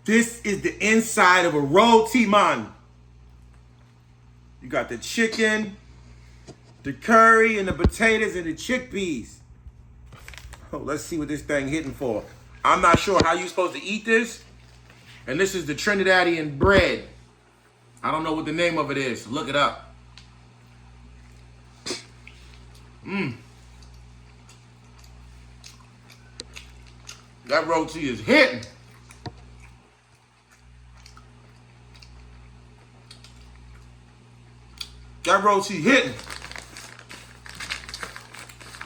This is the inside of a roti, man. You got the chicken, the curry, and the potatoes, and the chickpeas. Oh, let's see what this thing hitting for. I'm not sure how you're supposed to eat this. And this is the Trinidadian bread. I don't know what the name of it is. Look it up. That roti is hitting. That roti hitting.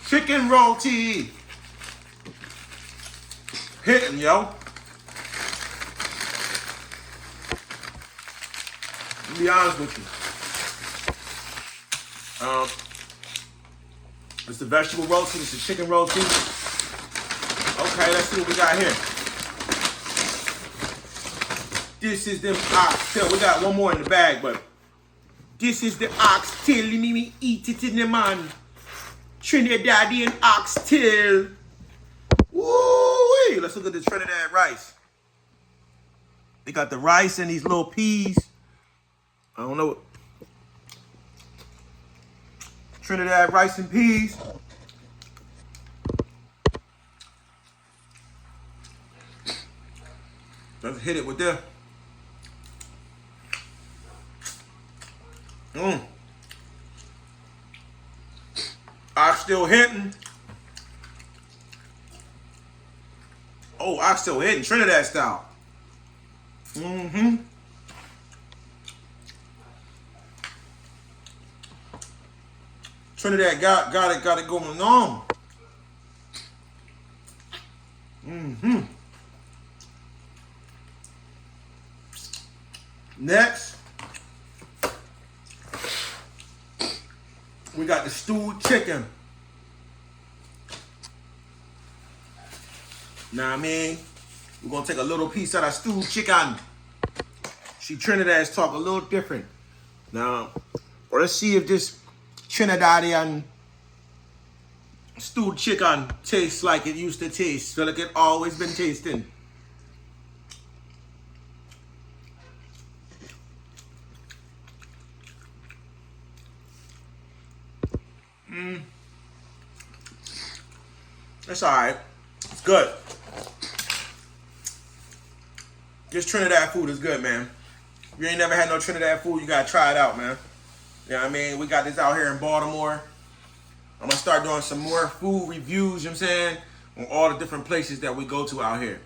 Chicken roti. Hitting, yo. To be honest with you. It's the vegetable roti, it's the chicken roti. Okay, let's see what we got here. This is them oxtail. We got one more in the bag, but this is the oxtail. Let me eat it in the man. Trinidadian oxtail. Woo-wee. Let's look at the Trinidad rice. They got the rice and these little peas. I don't know what. Trinidad rice and peas. Let's hit it with this. I'm still hitting. Oh, I'm still hitting Trinidad style. Trinidad got it going on. Next, we got the stewed chicken. Now, I mean, we're gonna take a little piece of that stewed chicken. See, Trinidad's talk a little different. Now, let's see if this Trinidadian stewed chicken tastes like it used to taste. Feel like it always been tasting. It's all right. It's good. This Trinidad food is good, man. If you ain't never had no Trinidad food, you gotta try it out, man. You know what I mean? We got this out here in Baltimore. I'm gonna start doing some more food reviews, you know what I'm saying, on all the different places that we go to out here.